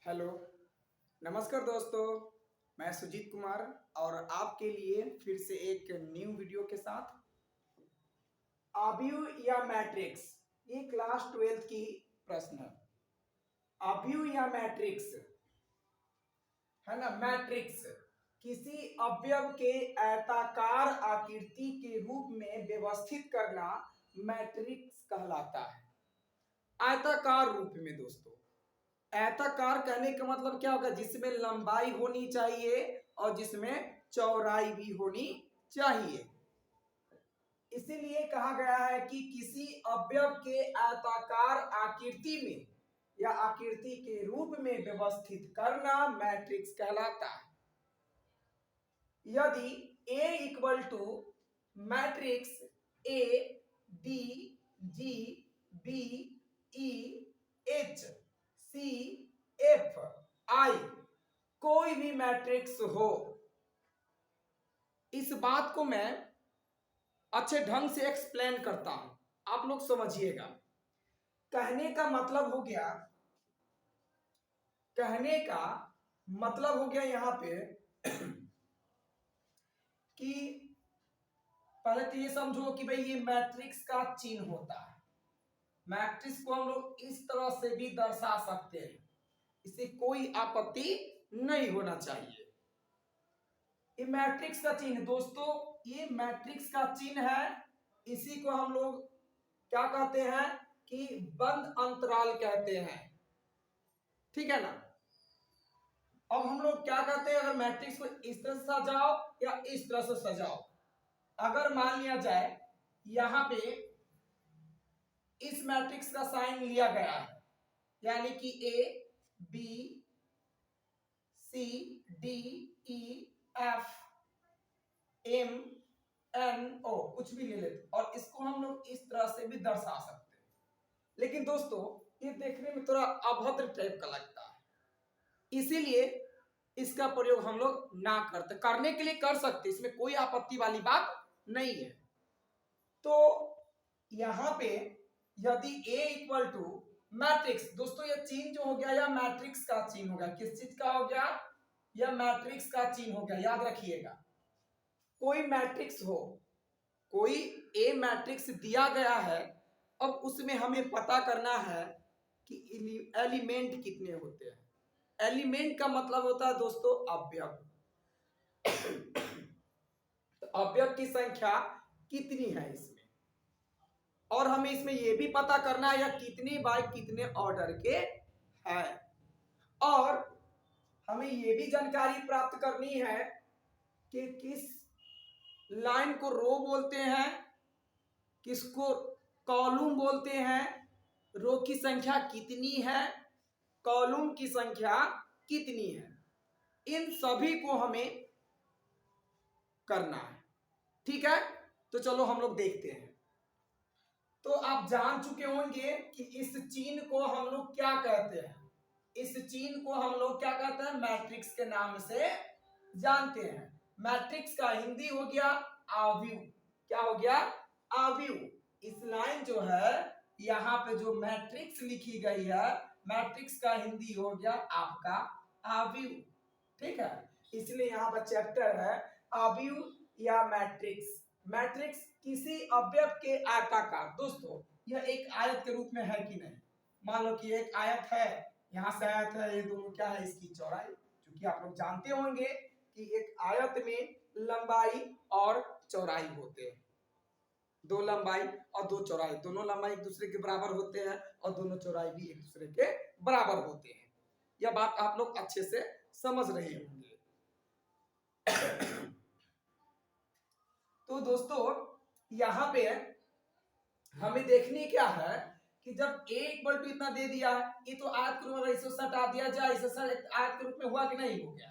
Hello, नमस्कार दोस्तों। मैं सुजीत कुमार और आपके लिए फिर से एक न्यू वीडियो के साथ आव्यूह या मैट्रिक्स, ये क्लास 12th की प्रश्न है। आव्यूह या मैट्रिक्स है ना। मैट्रिक्स किसी अवयव के आयताकार आकृति के रूप में व्यवस्थित करना मैट्रिक्स कहलाता है। आयताकार रूप में दोस्तों, आयताकार कहने का मतलब क्या होगा? जिसमें लंबाई होनी चाहिए और जिसमें चौड़ाई भी होनी चाहिए। इसीलिए कहा गया है कि किसी अवयव के आयताकार आकृति में या आकृति के रूप में व्यवस्थित करना मैट्रिक्स कहलाता है। यदि A equal to matrix A D G B E H C F I कोई भी मैट्रिक्स हो, इस बात को मैं अच्छे ढंग से एक्सप्लेन करता हूं, आप लोग समझिएगा। कहने का मतलब हो गया, कहने का मतलब हो गया यहां पे कि पहले तो ये समझो कि भाई ये मैट्रिक्स का चिन्ह होता है। मैट्रिक्स को हम लोग इस तरह से भी दर्शा सकते हैं, इसे कोई आपत्ति नहीं होना चाहिए। ये मैट्रिक्स का चिन्ह दोस्तों, ये मैट्रिक्स का चिन्ह है। इसी को हम लोग क्या कहते हैं कि बंद अंतराल कहते हैं, ठीक है ना। अब हम लोग क्या कहते हैं, अगर मैट्रिक्स को इस तरह से सजाओ या इस तरह से सजाओ। अगर मान लिया जाए यहां पे इस मैट्रिक्स का साइन लिया गया है, यानी कि A B C D E F M N O कुछ भी ले लेते, और इसको हम लोग इस तरह से भी दर्शा सकते हैं। लेकिन दोस्तों ये देखने में थोड़ा अभद्र टाइप का लगता है, इसीलिए इसका प्रयोग हम लोग ना करते। करने के लिए कर सकते, इसमें कोई आपत्ति वाली बात नहीं है। तो यहां पे यदि A इक्वल टू मैट्रिक्स, दोस्तों ये चिन्ह जो हो गया या मैट्रिक्स का चिन्ह हो गया, किस चीज का हो गया? या मैट्रिक्स का चिन्ह हो गया। याद रखिएगा, कोई मैट्रिक्स हो, कोई A मैट्रिक्स दिया गया है, अब उसमें हमें पता करना है कि एलिमेंट कितने होते हैं। एलिमेंट का मतलब होता है दोस्तों अवयव। तो अवयव की संख्या कितनी है इसमें, और हमें इसमें यह भी पता करना है या कितने बाय कितने ऑर्डर के है, और हमें यह भी जानकारी प्राप्त करनी है कि किस लाइन को रो बोलते हैं, किसको कॉलम बोलते हैं, रो की संख्या कितनी है, कॉलम की संख्या कितनी है। इन सभी को हमें करना है, ठीक है। तो चलो हम लोग देखते हैं। तो आप जान चुके होंगे कि इस चिन्ह को हम लोग क्या कहते हैं। इस चिन्ह को हम लोग क्या कहते हैं? मैट्रिक्स के नाम से जानते हैं। मैट्रिक्स का हिंदी हो गया आव्यूह। क्या हो गया? आव्यूह। इस लाइन जो है यहाँ पे जो मैट्रिक्स लिखी गई है, मैट्रिक्स का हिंदी हो गया आपका आव्यूह, ठीक है। इसलिए यहाँ पर चैप्टर है आव्यूह या मैट्रिक्स। मैट्रिक्स किसी अवयव के आयताकार, दोस्तों यह एक आयत के रूप में है कि नहीं? मान लो कि एक आयत है, यहां से आयत है, ये दोनों क्या है? इसकी चौड़ाई। क्योंकि आप लोग जानते होंगे कि एक आयत में लंबाई और चौड़ाई होते हैं, दो लंबाई और दो चौड़ाई, दोनों लंबाई एक दूसरे के बराबर होते हैं और दोनों चौड़ाई भी एक दूसरे के बराबर होते हैं। यह बात आप लोग अच्छे से समझ रहे होंगे। तो दोस्तों यहां पे हमें देखने क्या है कि जब a इक्वल टू इतना दे दिया है, ये तो आयत के रूप में इसे हटा दिया जाए, इसे आयत के रूप में हुआ कि नहीं हो गया?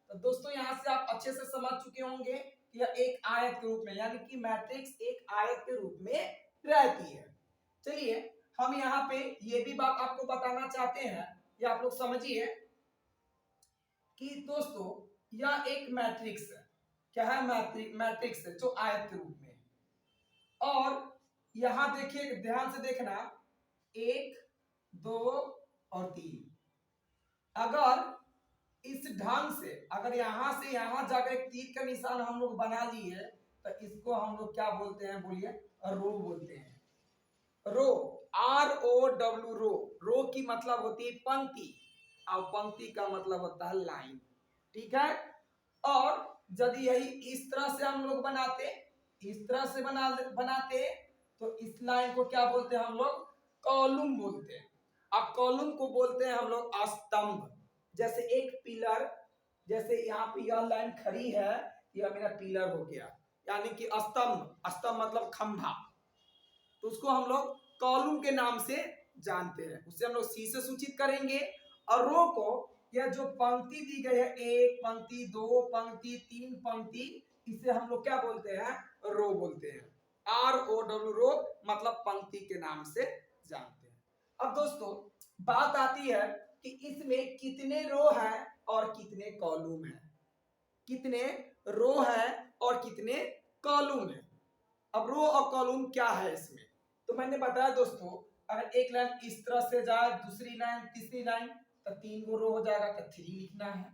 तो दोस्तों यहां से आप अच्छे से समझ चुके होंगे कि यह एक आयत के रूप में, यानी कि मैट्रिक्स एक आयत के रूप में रहती है। चलिए हम यहाँ पे ये भी बात आपको बताना चाहते हैं, या आप लोग समझिए कि दोस्तों यह एक मैट्रिक्स है। क्या है? मैट्रिक्स है जो आयत के रूप में। और यहां देखिए, ध्यान से देखना, 1 2 और 3, अगर इस ढंग से अगर यहां से यहां जाकर एक तीर का निशान हम लोग बना लिए तो इसको हम लोग क्या बोलते हैं, बोलिए, रो बोलते हैं। रो, ROW, रो। रो की मतलब होती है पंक्ति और पंक्ति का मतलब होता है लाइन, ठीक है। और यदि यही इस तरह से हम लोग बनाते, इस तरह से बनाते तो इस लाइन को क्या बोलते हैं हम लोग, कॉलम बोलते हैं। और कॉलम को बोलते हैं हम लोग स्तंभ। जैसे एक पिलर, जैसे यहाँ पे यह लाइन खड़ी है, यह मेरा पिलर हो गया, यानी कि स्तंभ, स्तंभ मतलब खंभा, तो उसको हम लोग कॉलम के नाम से जानते हैं। उससे हम लोग सी से सूचित करेंगे। और रो को, यह जो पंक्ति दी गई है, एक पंक्ति, दो पंक्ति, तीन पंक्ति, इसे हम लोग क्या बोलते हैं, रो बोलते हैं। ROW, रो मतलब पंक्ति के नाम से जानते हैं। अब दोस्तों बात आती है कि इसमें कितने रो हैं और कितने कॉलम हैं, कितने रो है और कितने कॉलम है। अब रो और कॉलम क्या है इसमें, तो मैंने बताया दोस्तों, अगर एक लाइन इस तरह से जाए, दूसरी लाइन, तीसरी लाइन, तो 3 गो रो हो जाएगा, तो 3 लिखना है।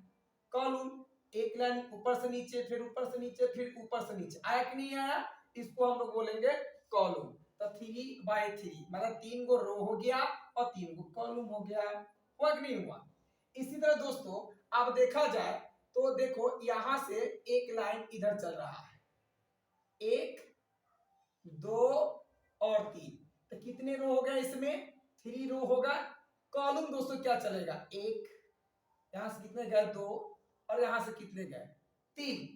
कॉलम, एक लाइन ऊपर से नीचे, फिर ऊपर से नीचे, फिर ऊपर से नीचे, आया कि नहीं आया, इसको हम लोग बोलेंगे कॉलम। तो 3x3 मतलब 3 गो रो हो गया और 3 गो कॉलम हो गया। हुआ कि नहीं हुआ। इसी तरह दोस्तों अब देखा जाए तो देखो यहां से एक लाइन इधर चल रहा है, 1, 2 और 3, तो कितने रो हो गए इसमें, 3 रो होगा। कॉलम दोस्तों क्या चलेगा, 1, यहां से कितने गए, 2, और यहां से कितने गए, 3,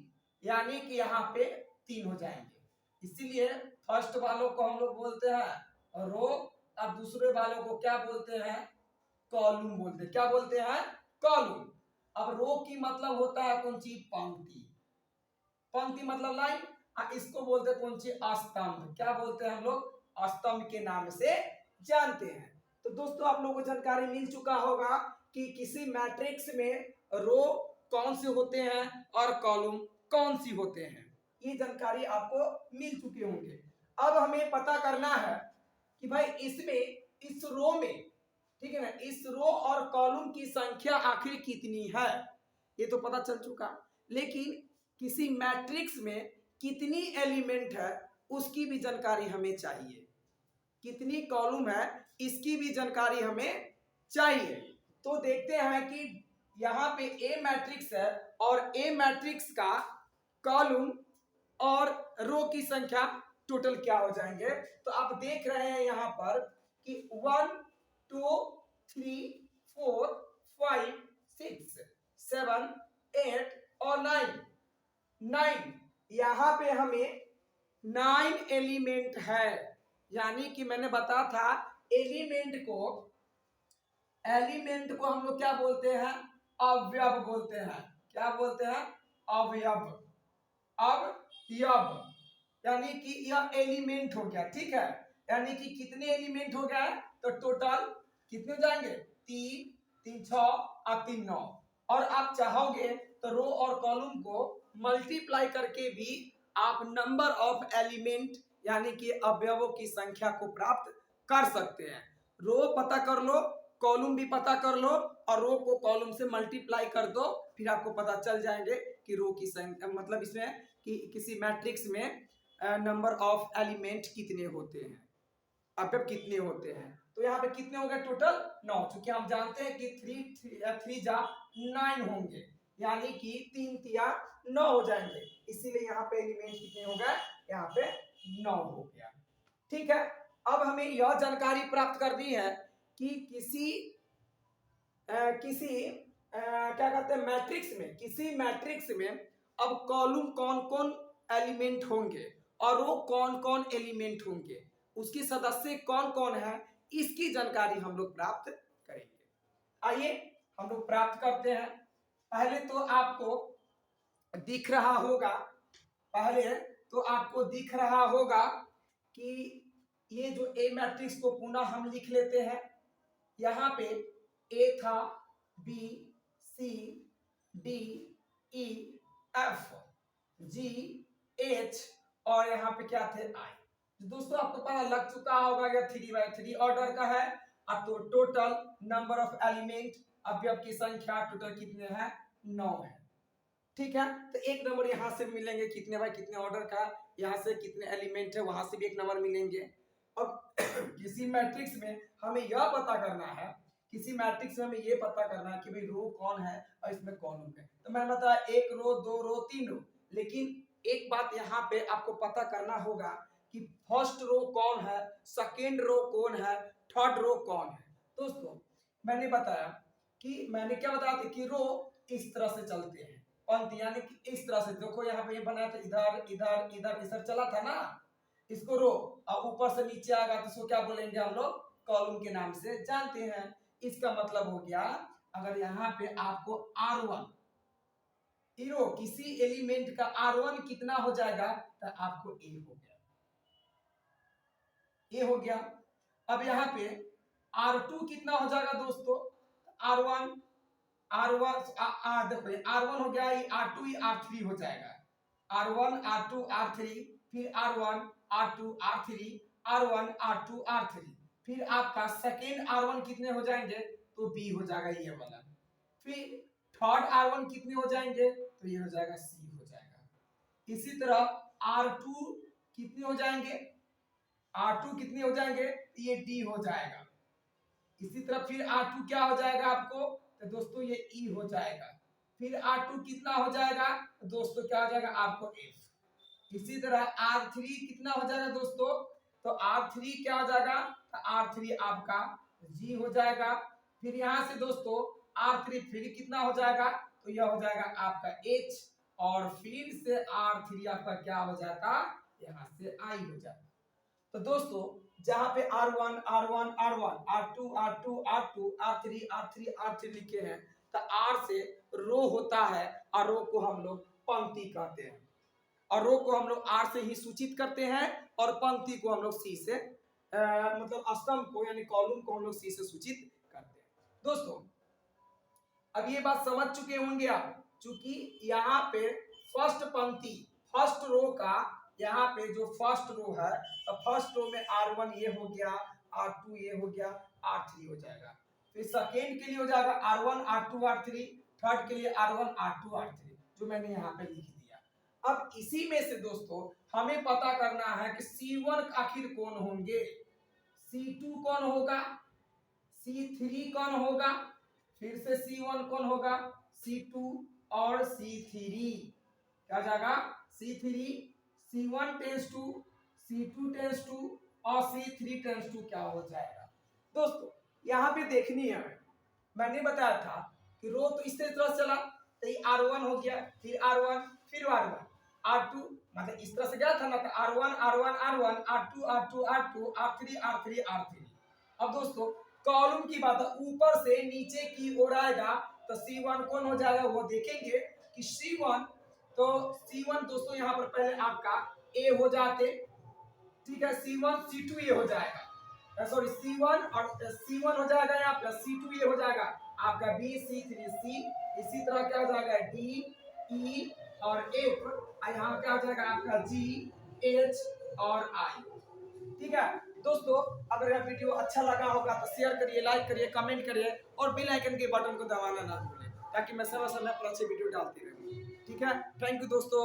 यानी कि यहाँ पे 3 हो जाएंगे। इसीलिए फर्स्ट वालों को हम लोग बोलते हैं रो, अब दूसरे वालों को क्या बोलते हैं, कॉलम बोलते हैं। क्या बोलते हैं, कॉलम। अब रो की मतलब होता है कौन सी, पंक्ति, पंक्ति मतलब लाइन। इसको बोलते हैं कौन सी, स्तंभ। क्या बोलते हैं हम लोग, स्तंभ के नाम से जानते हैं। तो दोस्तों आप लोगों को जानकारी मिल चुका होगा कि किसी मैट्रिक्स में रो कौन से होते हैं और कॉलम कौन सी होते हैं, ये जानकारी आपको मिल चुके होंगे। अब हमें पता करना है कि भाई इसमें, इस रो में, ठीक है ना, इस रो और कॉलम की संख्या आखिर कितनी है, ये तो पता चल चुका। लेकिन किसी मैट्रिक्स में कितनी एलिमेंट है उसकी भी जानकारी हमें चाहिए, कितनी कॉलम है इसकी भी जानकारी हमें चाहिए। तो देखते हैं कि यहाँ पे ए मैट्रिक्स है और ए मैट्रिक्स का कॉलम और रो की संख्या टोटल क्या हो जाएंगे। तो आप देख रहे हैं यहाँ पर कि 1, 2, 3, 4, 5, 6, 7, 8 और 9, यहाँ पे हमें 9 एलिमेंट है। यानी कि मैंने बताया था एलिमेंट को हम लोग क्या बोलते हैं, अवयव बोलते हैं। क्या बोलते हैं, अवयव, अवयव, यानी कि यह एलिमेंट हो गया, ठीक है। यानी कि कितने एलिमेंट हो गए, तो टोटल कितने हो जाएंगे, 3, 3 6 और 3 9। और आप चाहोगे तो रो और कॉलम को मल्टीप्लाई करके भी आप नंबर ऑफ एलिमेंट यानी कि अवयवों की संख्या को प्राप्त कर सकते हैं। रो पता कर लो, कॉलम भी पता कर लो, और रो को कॉलम से मल्टीप्लाई कर दो, फिर आपको पता चल जाएंगे कि रो की संख्या, मतलब इसमें कि किसी मैट्रिक्स में नंबर ऑफ एलिमेंट कितने होते हैं, अवयव कितने होते हैं। तो यहाँ पे कितने हो गए टोटल, 9, क्योंकि हम जानते हैं कि 3 जा 9 होंगे, यानी कि 3 तिया 9 हो जाएंगे। इसीलिए यहाँ पे एलिमेंट कितने हो गए, यहाँ पे 9 हो गया, ठीक है। अब हमें यह जानकारी प्राप्त करनी है कि क्या कहते हैं मैट्रिक्स में, किसी मैट्रिक्स में अब कॉलम कौन कौन एलिमेंट होंगे और वो कौन कौन एलिमेंट होंगे, उसके सदस्य कौन कौन है, इसकी जानकारी हम लोग प्राप्त करेंगे। आइए हम लोग प्राप्त करते हैं। पहले तो आपको दिख रहा होगा, कि ये जो ए मैट्रिक्स को पुनः हम लिख लेते हैं। यहाँ पे ए था, B, C, D, E, F, जी, एच, और यहाँ पे क्या थे, आई। दोस्तों आपको पता लग चुका होगा, यह 3x3 ऑर्डर का है। अब तो टोटल नंबर ऑफ एलिमेंट अवयव की संख्या टोटल कितने हैं, 9 है। ठीक है, तो एक नंबर यहाँ से मिलेंगे कितने भाई, कितने ऑर्डर का, यहाँ से कितने एलिमेंट है वहां से भी एक नंबर मिलेंगे। अब किसी मैट्रिक्स में हमें यह पता करना है, किसी मैट्रिक्स में हमें ये पता करना है कि भाई रो कौन है और इसमें कॉलम है। तो मैंने बताया 1 रो 2 रो 3 रो, लेकिन एक बात यहाँ पे आपको पता करना होगा कि फर्स्ट रो कौन है, सेकेंड रो कौन है, थर्ड रो कौन है। दोस्तों मैंने बताया कि मैंने क्या बताया था कि रो इस तरह से चलते हैं, पंक्ति यानी कि इस तरह से। देखो यहाँ पे ये बनाया था, इधर इधर इधर इधर चला था ना, इसको रो, और ऊपर से नीचे आएगा तो इसको क्या बोलेंगे हम लोग, कॉलम के नाम से जानते हैं। इसका मतलब हो गया, अगर यहाँ पे आपको R1 रो किसी एलिमेंट का R1 कितना हो जाएगा, तो आपको A हो गया, A हो गया। अब यहाँ पे R2 कितना हो जाएगा दोस्तों, R1 देखो R1 हो गया, ये R2 ये R3 हो जाएगा, R1 R2 R3, फिर R1 R2 R3, R1 R2 R3, फिर आपका सेकेंड R1 कितने हो जाएंगे, तो B हो जाएगा ये वाला, फिर थर्ड R1 कितने हो जाएंगे, तो ये हो जाएगा C हो जाएगा। इसी तरह R2 कितने हो जाएंगे, R2 कितने हो जाएंगे, ये D हो जाएगा। इसी तरह फिर R2 क्या हो जाएगा आपको, तो दोस्तों ये E हो जाएगा। फिर R2 कितना हो जाएगा, तो दोस्तों क्या हो जाएगा आपको F। इसी तरह R3 कितना हो जाएगा दोस्तों, तो R3 क्या हो जाएगा, तो R3 आपका G हो जाएगा। फिर यहाँ से दोस्तों R3 फिर कितना हो जाएगा, तो यह हो जाएगा आपका H, और फिर से R3 आपका क्या हो जाता, यहाँ से I हो जाता। तो दोस्तों जहां पे R1 R1 R1 R2 R2 R2 R3 R3 R3 लिखे हैं, तो R से रो होता है, और रो को हम लोग पंक्ति कहते हैं, और रो को हम लोग R से ही सूचित करते हैं, और पंक्ति को हम लोग C से मतलब स्तंभ को यानी कॉलम को हम लोग C से सूचित करते हैं। दोस्तों अब ये बात समझ चुके होंगे आप, चूंकि यहाँ पे फर्स्ट पंक्ति फर्स्ट रो का, यहाँ पे जो फर्स्ट रो है, तो फर्स्ट रो में R1 ये हो गया, R2 ये हो गया, R3 हो जाएगा। फिर सेकेंड के लिए हो जाएगा R1 R2 R3, थर्ड के लिए R1 R2 R3, जो मैंने यहाँ पे लिख दिया। अब इसी में से दोस्तों हमें पता करना है कि C1 आखिर कौन होंगे, C2 कौन होगा, C3 कौन होगा, फिर से C1 कौन होगा, C2 और C3 क्या जाएगा, C3, C1 tense to, C2 tense to, और C3 टेंस टू क्या हो जाएगा। दोस्तों यहाँ पे देखनी है, मैंने बताया था कि रो तो इस तरह चला, तो ये R1 हो गया, फिर R1 फिर R1 R2, मतलब इस तरह से गया था ना, तो R1 R1 R1 R2 R2 R2 R3 R3 R3। अब दोस्तों कॉलम की बात है, ऊपर से नीचे की ओर आएगा तो C1 कौन हो जाएगा, वो देखेंगे कि C1, तो C1 दोस्तों यहाँ पर पहले आपका A हो जाते, ठीक है, C1 C2 ये हो जाएगा, सॉरी C1 और C1 हो जाएगा यहाँ प्लस C2 ये हो जाएगा आपका B C3 C, इसी तरह क्या हो जाएगा D E और F, यहाँ क्या हो जाएगा आपका G H और I। ठीक है दोस्तों, अगर यह वीडियो अच्छा लगा होगा तो शेयर करिए, लाइक करिए, कमेंट करिए, और बेल आइकन के बटन को दबाना ना भूलें, ताकि मैं समय समय पर अच्छे वीडियो डालती रहूं। ठीक है, थैंक यू दोस्तों।